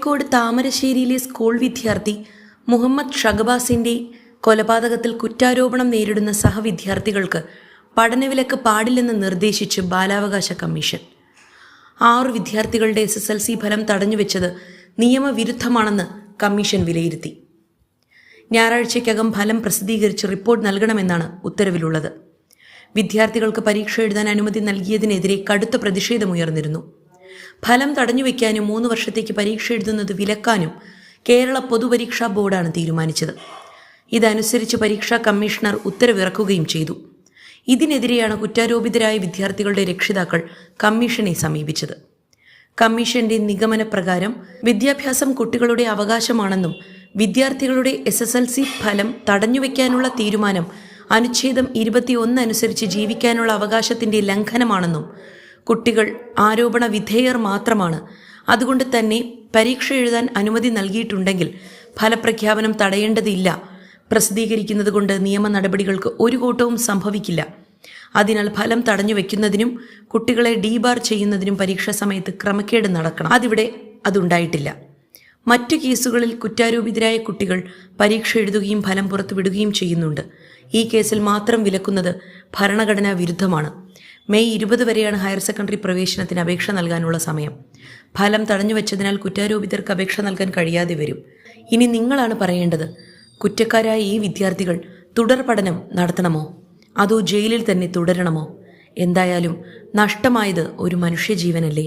Kozhikode താമരശ്ശേരിയിലെ school വിദ്യാർത്ഥി മുഹമ്മദ് ഷഹബാസിന്റെ കൊലപാതകത്തിൽ കുറ്റാരോപണം നേരിടുന്ന സഹവിദ്യാർത്ഥികൾക്ക് പഠനവിലക്ക് പാടില്ലെന്ന് നിർദ്ദേശിച്ച് ബാലാവകാശ കമ്മീഷൻ. 6 വിദ്യാർത്ഥികളുടെ SSLC ഫലം തടഞ്ഞുവെച്ചത് നിയമവിരുദ്ധമാണെന്ന് കമ്മീഷൻ വിലയിരുത്തി. ഞായറാഴ്ചയ്ക്കകം ഫലം പ്രസിദ്ധീകരിച്ച് റിപ്പോർട്ട് നൽകണമെന്നാണ് ഉത്തരവിലുള്ളത്. വിദ്യാർത്ഥികൾക്ക് പരീക്ഷ എഴുതാൻ അനുമതി നൽകിയതിനെതിരെ കടുത്ത പ്രതിഷേധമുയർന്നിരുന്നു. ഫലം തടഞ്ഞുവെക്കാനും 3 വർഷത്തേക്ക് പരീക്ഷ എഴുതുന്നത് വിലക്കാനും കേരള പൊതുപരീക്ഷാ ബോർഡാണ് തീരുമാനിച്ചത്. ഇതനുസരിച്ച് പരീക്ഷാ കമ്മീഷണർ ഉത്തരവിറക്കുകയും ചെയ്തു. ഇതിനെതിരെയാണ് കുറ്റാരോപിതരായ വിദ്യാർത്ഥികളുടെ രക്ഷിതാക്കൾ കമ്മീഷനെ സമീപിച്ചത്. കമ്മീഷന്റെ നിഗമനപ്രകാരം വിദ്യാഭ്യാസം കുട്ടികളുടെ അവകാശമാണെന്നും വിദ്യാർത്ഥികളുടെ SSLC ഫലം തടഞ്ഞുവെക്കാനുള്ള തീരുമാനം അനുച്ഛേദം 21 അനുസരിച്ച് ജീവിക്കാനുള്ള അവകാശത്തിന്റെ ലംഘനമാണെന്നും കുട്ടികൾ ആരോപണ വിധേയർ മാത്രമാണ്, അതുകൊണ്ട് തന്നെ പരീക്ഷ എഴുതാൻ അനുമതി നൽകിയിട്ടുണ്ടെങ്കിൽ ഫലപ്രഖ്യാപനം തടയേണ്ടതില്ല, പ്രസിദ്ധീകരിക്കുന്നത് കൊണ്ട് നിയമ നടപടികൾക്ക് ഒരു കോട്ടവും സംഭവിക്കില്ല, അതിനാൽ ഫലം തടഞ്ഞു വെക്കുന്നതിനും കുട്ടികളെ ഡീബാർ ചെയ്യുന്നതിനും പരീക്ഷാ സമയത്ത് ക്രമക്കേട് നടക്കണം. അതുണ്ടായിട്ടില്ല. മറ്റു കേസുകളിൽ കുറ്റാരോപിതരായ കുട്ടികൾ പരീക്ഷ എഴുതുകയും ഫലം പുറത്തുവിടുകയും ചെയ്യുന്നുണ്ട്. ഈ കേസിൽ മാത്രം വിലക്കുന്നത് ഭരണഘടനാ വിരുദ്ധമാണ്. മെയ് 20 വരെയാണ് ഹയർ സെക്കൻഡറി പ്രവേശനത്തിന് അപേക്ഷ നൽകാനുള്ള സമയം. ഫലം തടഞ്ഞുവെച്ചതിനാൽ കുറ്റാരോപിതർക്ക് അപേക്ഷ നൽകാൻ കഴിയാതെ വരും. ഇനി നിങ്ങളാണ് പറയേണ്ടത്, കുറ്റക്കാരായ ഈ വിദ്യാർത്ഥികൾ തുടർ പഠനം നടത്തണമോ അതോ ജയിലിൽ തന്നെ തുടരണമോ? എന്തായാലും നഷ്ടമായത് ഒരു മനുഷ്യജീവനല്ലേ?